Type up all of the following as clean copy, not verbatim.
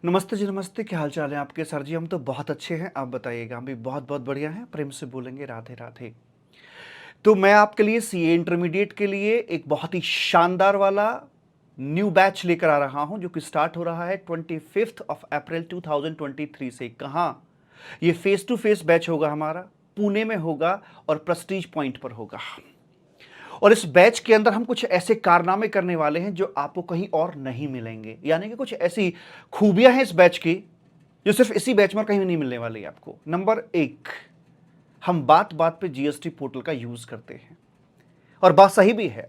नमस्ते जी, नमस्ते। क्या हाल चाल है आपके सर जी? हम तो बहुत अच्छे हैं, आप बताइएगा। हम भी बहुत बहुत बढ़िया हैं। प्रेम से बोलेंगे राधे राधे। तो मैं आपके लिए सीए इंटरमीडिएट के लिए एक बहुत ही शानदार वाला न्यू बैच लेकर आ रहा हूं, जो कि स्टार्ट हो रहा है 25 अप्रैल 2023 से। कहाँ? ये फेस टू फेस बैच होगा हमारा, पुणे में होगा और प्रेस्टीज पॉइंट पर होगा। और इस बैच के अंदर हम कुछ ऐसे कारनामे करने वाले हैं जो आपको कहीं और नहीं मिलेंगे। यानी कि कुछ ऐसी खूबियां हैं इस बैच की जो सिर्फ इसी बैच में कहीं नहीं मिलने वाली है आपको। नंबर एक, हम बात बात पे जीएसटी पोर्टल का यूज करते हैं, और बात सही भी है।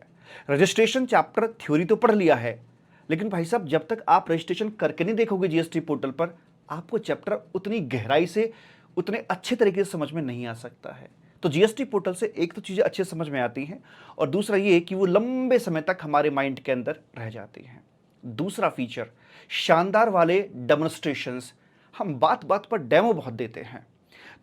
रजिस्ट्रेशन चैप्टर थ्योरी तो पढ़ लिया है, लेकिन भाई साहब जब तक आप रजिस्ट्रेशन करके नहीं देखोगे जीएसटी पोर्टल पर, आपको चैप्टर उतनी गहराई से, उतने अच्छे तरीके से समझ में नहीं आ सकता है। तो जीएसटी पोर्टल से एक तो चीजें अच्छे समझ में आती हैं, और दूसरा ये कि वो लंबे समय तक हमारे माइंड के अंदर रह जाती हैं। दूसरा फीचर, शानदार वाले डेमोन्स्ट्रेशंस। हम बात बात पर डेमो बहुत देते हैं,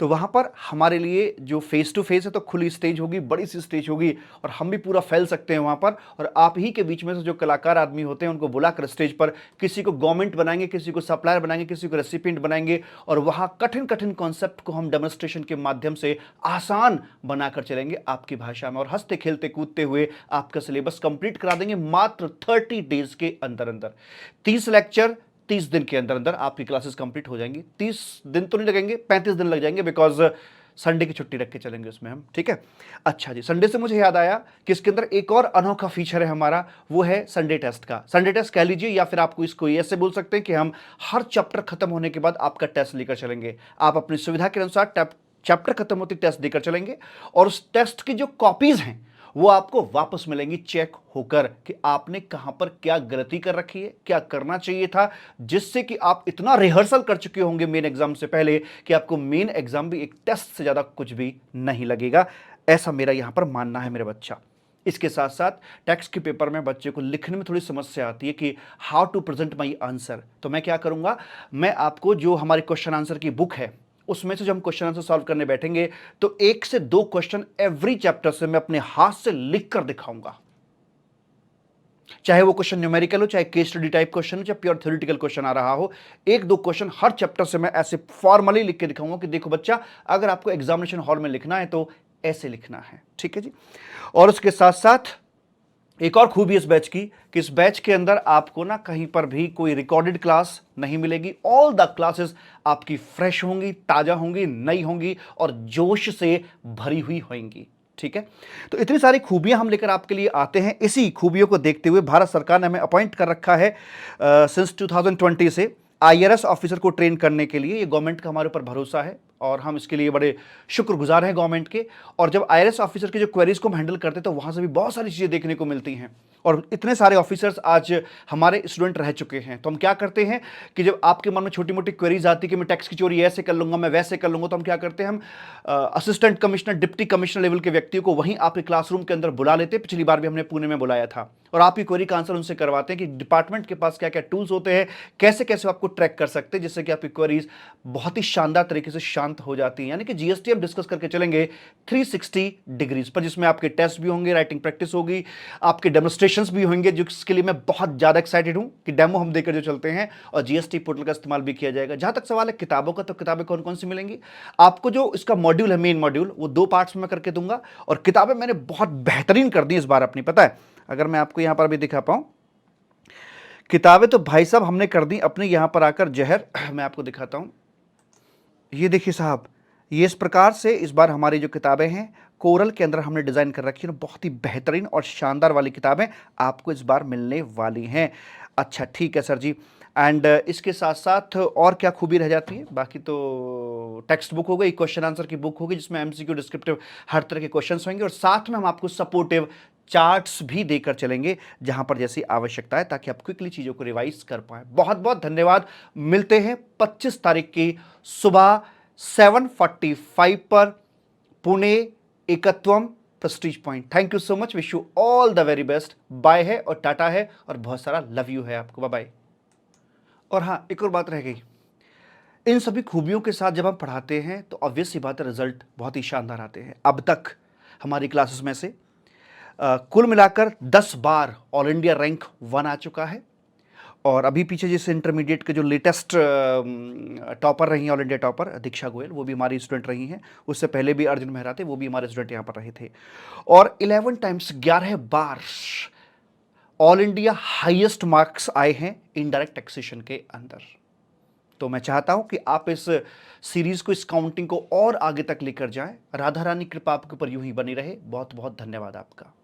तो वहां पर हमारे लिए जो फेस टू फेस है तो खुली स्टेज होगी, बड़ी सी स्टेज होगी, और हम भी पूरा फैल सकते हैं वहां पर। और आप ही के बीच में से जो कलाकार आदमी होते हैं उनको बुलाकर स्टेज पर किसी को गवर्नमेंट बनाएंगे, किसी को सप्लायर बनाएंगे, किसी को रेसिपिएंट बनाएंगे, और वहां कठिन कठिन कॉन्सेप्ट को हम डेमोन्स्ट्रेशन के माध्यम से आसान बनाकर चलेंगे आपकी भाषा में, और हंसते खेलते कूदते हुए आपका सिलेबस कंप्लीट करा देंगे मात्र 30 डेज के अंदर अंदर। 30 लेक्चर 30 दिन के अंदर अंदर आपकी क्लासेस कंप्लीट हो जाएंगी। 30 दिन तो नहीं लगेंगे, 35 दिन लग जाएंगे, बिकॉज संडे की छुट्टी रख के चलेंगे उसमें हम, ठीक है। अच्छा जी, संडे से मुझे याद आया कि इसके अंदर एक और अनोखा फीचर है हमारा, वो है संडे टेस्ट का। संडे टेस्ट कह लीजिए, या फिर आपको इसको ऐसे बोल सकते हैं कि हम हर चैप्टर खत्म होने के बाद आपका टेस्ट लेकर चलेंगे। आप अपनी सुविधा के अनुसार चैप्टर खत्म होते टेस्ट देकर चलेंगे, और उस टेस्ट की जो कॉपीज हैं वो आपको वापस मिलेंगी चेक होकर कि आपने कहां पर क्या गलती कर रखी है, क्या करना चाहिए था, जिससे कि आप इतना रिहर्सल कर चुके होंगे मेन एग्जाम से पहले कि आपको मेन एग्जाम भी एक टेस्ट से ज्यादा कुछ भी नहीं लगेगा। ऐसा मेरा यहां पर मानना है मेरे बच्चा। इसके साथ साथ टेक्स्ट के पेपर में बच्चे को लिखने में थोड़ी समस्या आती है कि how to present my answer. तो मैं क्या करूंगा, मैं आपको जो हमारी क्वेश्चन आंसर की बुक है उसमें से जो हम क्वेश्चन आंसर सॉल्व करने बैठेंगे, तो 1 से 2 क्वेश्चन एवरी चैप्टर से मैं अपने हाथ से लिख कर दिखाऊंगा। चाहे वो क्वेश्चन न्यूमेरिकल हो, चाहे केस स्टडी टाइप क्वेश्चन हो, चाहे प्योर थ्योरेटिकल क्वेश्चन आ रहा हो, 1-2 क्वेश्चन हर चैप्टर से मैं ऐसे फॉर्मली लिख के दिखाऊंगा कि देखो बच्चा, अगर आपको एग्जामिनेशन हॉल में लिखना है तो ऐसे लिखना है, ठीक है जी। और उसके साथ साथ एक और खूबी इस बैच की कि इस बैच के अंदर आपको ना कहीं पर भी कोई रिकॉर्डेड क्लास नहीं मिलेगी। ऑल द क्लासेस आपकी फ्रेश होंगी, ताजा होंगी, नई होंगी, और जोश से भरी हुई होंगी, ठीक है। तो इतनी सारी खूबियां हम लेकर आपके लिए आते हैं। इसी खूबियों को देखते हुए भारत सरकार ने हमें अपॉइंट कर रखा है सिंस 2020 से आईआरएस ऑफिसर को ट्रेन करने के लिए। ये गवर्नमेंट का हमारे ऊपर भरोसा है, और हम इसके लिए बड़े शुक्रगुजार हैं गवर्नमेंट के। और जब आईआरएस ऑफिसर की जो क्वेरीज को हम हैंडल करते हैं तो वहां से भी बहुत सारी चीजें देखने को मिलती हैं, और इतने सारे ऑफिसर्स आज हमारे स्टूडेंट रह चुके हैं। तो हम क्या करते हैं कि जब आपके मन में छोटी मोटी क्वेरीज आती है कि मैं टैक्स की चोरी ऐसे कर लूंगा, मैं वैसे कर लूंगा, तो हम क्या करते हैं, हम assistant commissioner, deputy commissioner level के व्यक्तियों को वहीं आपके क्लासरूम के अंदर बुला लेते हैं। पिछली बार भी हमने पुणे में बुलाया था, और आपकी क्वेरी का आंसर उनसे करवाते हैं कि डिपार्टमेंट के पास क्या क्या टूल्स होते हैं, कैसे कैसे आपको ट्रैक कर सकते हैं, जिससे कि आपकी क्वेरीज बहुत ही शानदार तरीके से शांत हो जाती हैं। यानी कि जीएसटी हम डिस्कस करके चलेंगे 360 डिग्रीज पर, जिसमें आपके टेस्ट भी होंगे, राइटिंग प्रैक्टिस होगी, आपके डेमोन्स्ट्रेशंस भी होंगे, जिसके लिए मैं बहुत ज्यादा एक्साइटेड हूं कि डेमो हम देकर जो चलते हैं, और जीएसटी पोर्टल का इस्तेमाल भी किया जाएगा। जहां तक सवाल है किताबों का, तो किताबें कौन कौन सी मिलेंगी आपको? जो इसका मॉड्यूल है, मेन मॉड्यूल, वो 2 पार्ट्स में करके दूंगा, और किताबें मैंने बहुत बेहतरीन कर दी इस बार अपनी, पता है। अगर मैं आपको यहां पर भी दिखा पाऊं किताबें, तो भाई साहब हमने कर दी अपने यहां पर आकर जहर। मैं आपको दिखाता हूं, ये देखिए साहब, ये इस प्रकार से इस बार हमारी जो किताबें हैं कोरल के अंदर हमने डिजाइन कर रखी है, बहुत ही बेहतरीन और शानदार वाली किताबें आपको इस बार मिलने वाली हैं। अच्छा ठीक है सर जी। एंड इसके साथ साथ और क्या खूबी रह जाती है? बाकी तो टेक्स्ट बुक हो गई, क्वेश्चन आंसर की बुक होगी, जिसमें एमसीक्यू, डिस्क्रिप्टिव, हर तरह के क्वेश्चंस होंगे, और साथ में हम आपको सपोर्टिव चार्ट्स भी देकर चलेंगे जहां पर जैसी आवश्यकता है, ताकि आप क्विकली चीजों को रिवाइज कर पाए। बहुत बहुत धन्यवाद। मिलते हैं 25 तारीख की सुबह 7:45 पर, Pune Ekatvam prestige point. Thank you so much, wish you all the very best. Bye है और टाटा है, और बहुत सारा लव यू है आपको। Bye bye. और हाँ, एक और बात रह गई, इन सभी खूबियों के साथ जब हम पढ़ाते हैं तो ऑब्वियस सी बात है, रिजल्ट बहुत ही शानदार आते हैं। अब तक हमारी क्लासेस में से कुल मिलाकर 10 बार ऑल इंडिया रैंक 1 आ चुका है, और अभी पीछे जिस इंटरमीडिएट के जो लेटेस्ट टॉपर रही हैं, ऑल इंडिया टॉपर दीक्षा गोयल, वो भी हमारी स्टूडेंट रही हैं। उससे पहले भी अर्जुन मेहरा थे, वो भी हमारे स्टूडेंट यहाँ पर रहे थे। और 11 टाइम्स 11 बार ऑल इंडिया हाईएस्ट मार्क्स आए हैं इनडायरेक्ट टैक्सेशन के अंदर। तो मैं चाहता हूं कि आप इस सीरीज को, इस काउंटिंग को और आगे तक लेकर जाएं। राधा रानी कृपा आपके ऊपर यूं ही बनी रहे। बहुत बहुत धन्यवाद आपका।